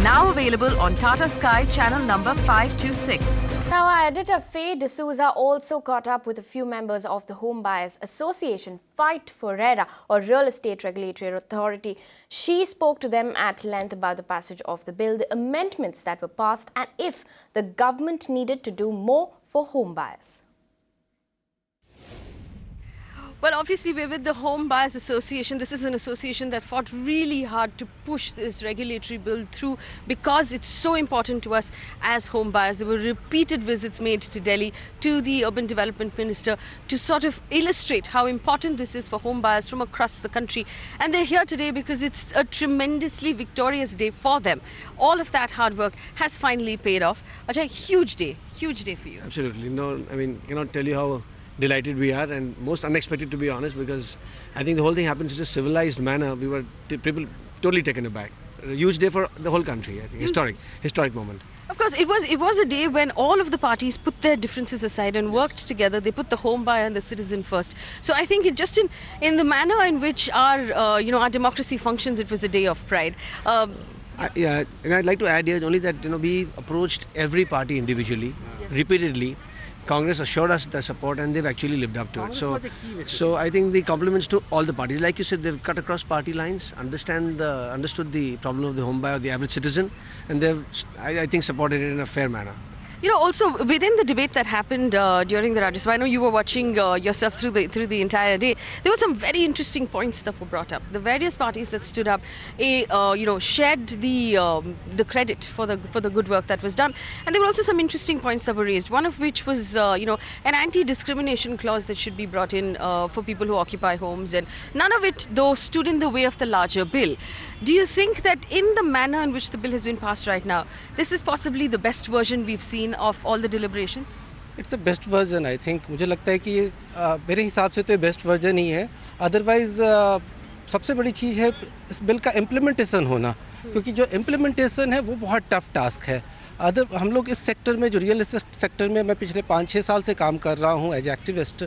Now available on Tata Sky channel number 526. Now, our editor Faye D'Souza also caught up with a few members of the Homebuyers Association Fight for RERA, or Real Estate Regulatory Authority. She spoke to them at length about the passage of the bill, the amendments that were passed, and if the government needed to do more for homebuyers. Well, obviously, we're with the Home Buyers Association. This is an association that fought really hard to push this regulatory bill through because it's so important to us as home buyers. There were repeated visits made to Delhi to the Urban Development Minister to sort of illustrate how important this is for home buyers from across the country. And they're here today because it's a tremendously victorious day for them. All of that hard work has finally paid off. Ajay, huge day for you. Absolutely. No, I mean, cannot tell you how delighted we are, and most unexpected, to be honest, because I think the whole thing happens in a civilized manner. We were people totally taken aback. A huge day for the whole country. I think historic moment. Of course, it was a day when all of the parties put their differences aside and worked together. They put the home buyer and the citizen first. So I think it just in the manner in which our our democracy functions, it was a day of pride. Yeah, and I'd like to add here only that we approached every party individually, repeatedly. Congress assured us their support, and they've actually lived up to it. So I think the compliments to all the parties. Like you said, they've cut across party lines, understood the problem of the home buyer, the average citizen, and they've, I think, supported it in a fair manner. Also within the debate that happened during the Rajya Sabha, I know you were watching yourself through the entire day. There were some very interesting points that were brought up. The various parties that stood up, shared the credit for the good work that was done, and there were also some interesting points that were raised. One of which was an anti-discrimination clause that should be brought in for people who occupy homes, and none of it though stood in the way of the larger bill. Do you think that in the manner in which the bill has been passed right now, this is possibly the best version we've seen of all the deliberations? It's the best version, I think. मुझे लगता है कि ये मेरे हिसाब से तो ये बेस्ट वर्जन ही है. अदरवाइज सबसे बड़ी चीज़ है इस बिल का इम्प्लीमेंटेशन होना, क्योंकि जो इम्प्लीमेंटेशन है वो बहुत टफ टास्क है. हम लोग इस सेक्टर में, जो रियल एस्टेट सेक्टर में मैं पिछले 5-6 साल से काम कर रहा हूँ एज एक्टिविस्ट,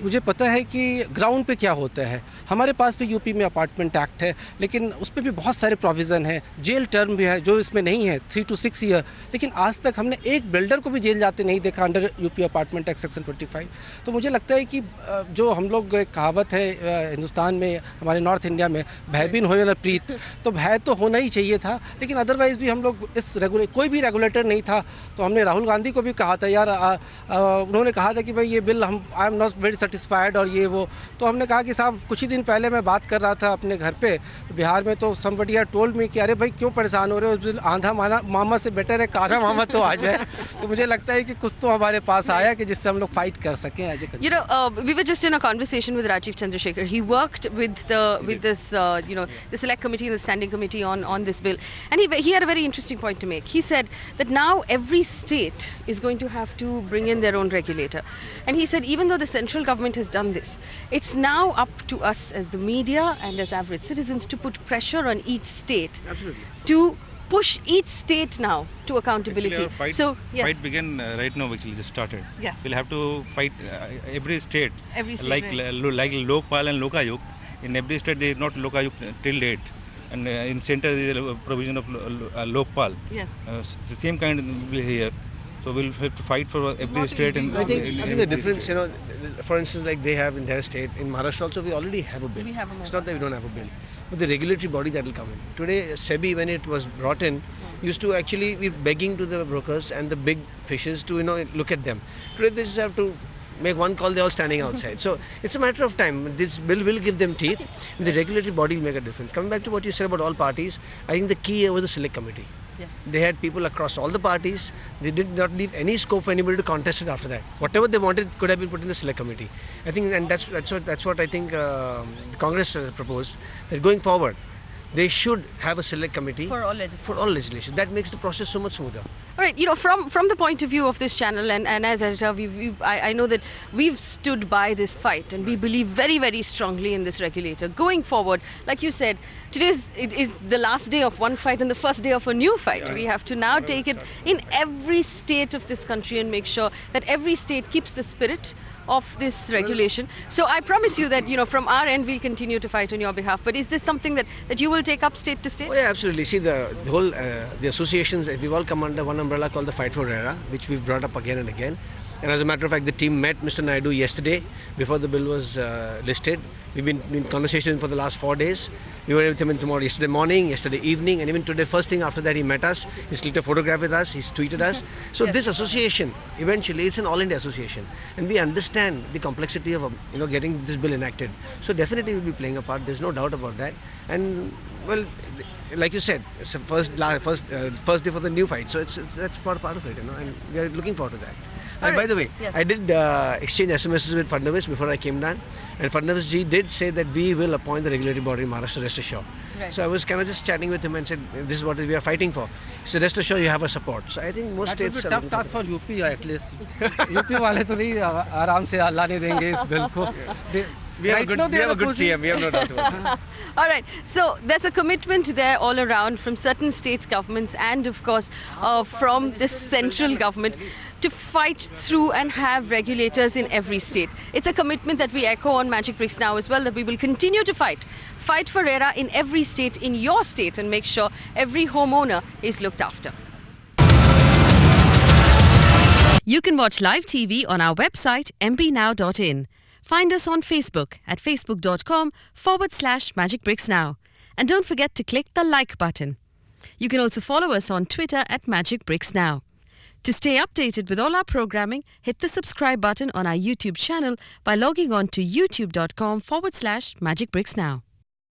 मुझे पता है कि ग्राउंड पे क्या होता है. हमारे पास भी यूपी में अपार्टमेंट एक्ट है, लेकिन उस पर भी बहुत सारे प्रोविज़न है. जेल टर्म भी है जो इसमें नहीं है, 3 to 6 ईयर. लेकिन आज तक हमने एक बिल्डर को भी जेल जाते नहीं देखा under UP apartment act section 25. तो मुझे लगता है कि जो हम लोग एक कहावत है हिंदुस्तान में, हमारे नॉर्थ इंडिया में, भय बिन हो ना प्रीत, तो भय तो होना ही चाहिए था. लेकिन अदरवाइज भी हम लोग कोई भी रेगुलेटर नहीं था. तो हमने राहुल गांधी को भी कहा था, यार उन्होंने कहा था कि भाई ये bill I am not very satisfied और ये वो. तो हमने कहा कि साहब कुछ ही दिन पहले मैं बात कर रहा था अपने घर पे बिहार में, तो समबडी हैड टोल्ड मी कि अरे भाई क्यों परेशान हो रहे हो, आंधा मामा से बेटर है काढ़ा मामा तो आ जाए. तो मुझे लगता है कि कुछ तो हमारे पास आया कि जिससे हम लोग फाइट कर सकें. We were just in a conversation with Rajiv Chandrasekhar. He worked with the select committee and the standing committee on this bill, and he had a very interesting point to make. He said that now every state is going to have to bring in their own regulator, and he said even though the central government has done this, it's now up to us as the media and as average citizens to put pressure on each state. Absolutely. To push each sate now to accountability. Fight began right now, actually just started. Yes. We'll have to fight every state. Like Lokpal and Lokayuk. In every state there is not Lokayuk till date. And in center there is a provision of Lokpal. Yes. The same kind will be here. So we'll have to fight for every state. I think the difference, for instance, like they have in their state, in Maharashtra also we already have a bill. We have a it's not that we don't have a bill. But the regulatory body that will come in. Today, SEBI, when it was brought in, used to actually be begging to the brokers and the big fishes to, look at them. Today they just have to make one call, they're all standing outside. So it's a matter of time. This bill will give them teeth. The regulatory body will make a difference. Coming back to what you said about all parties, I think the key here was the select committee. Yes. They had people across all the parties. They did not leave any scope for anybody to contest it after that. Whatever they wanted could have been put in the select committee. I think, and that's what I think Congress proposed. That going forward, they should have a select committee for all legislation. That makes the process so much smoother. All right, from the point of view of this channel, and as editor, I know that we've stood by this fight, and we believe very, very strongly in this regulator. Going forward, like you said, today is the last day of one fight and the first day of a new fight. Yeah. We have to now take it in every state of this country and make sure that every state keeps the spirit of this regulation. So I promise you that, from our end, we'll continue to fight on your behalf. But is this something that you will take up state to state? Oh, yeah, absolutely. See, the whole, the associations, we've all come under one umbrella called the Fight for RERA, which we've brought up again and again. And as a matter of fact, the team met Mr. Naidu yesterday before the bill was listed. We've been in conversation for the last 4 days. We were with him yesterday morning, yesterday evening, and even today first thing after that he met us. He's clicked a photograph with us, he's tweeted us. So this association, eventually, it's an all-India association. And we understand the complexity of getting this bill enacted. So definitely we'll be playing a part, there's no doubt about that. And well, like you said, it's the first day for the new fight. So that's part of it, and we are looking forward to that. And by the way, yes. I did exchange SMSs with Fadnavis before I came down, and Fadnavis ji did say that we will appoint the regulatory body in Maharashtra, rest assured. Right. So I was kind of just chatting with him and said, this is what we are fighting for. So rest assured you have our support. So I think most That will states be tough task for UP at least. UP वाले तो भी आराम से लाने देंगे इस bill को. We have a good CM, we have no doubt about it. All right, so there's a commitment there all around from certain state governments and of course from the central government to fight through and have regulators in every state. It's a commitment that we echo on Magicbricks Now as well, that we will continue to fight for RERA in every state, in your state, and make sure every homeowner is looked after. You can watch live TV on our website mpnow.in. Find us on Facebook at facebook.com/MagicBricksNow. And don't forget to click the like button. You can also follow us on Twitter at Magicbricks Now. To stay updated with all our programming, hit the subscribe button on our YouTube channel by logging on to youtube.com/MagicBricksNow.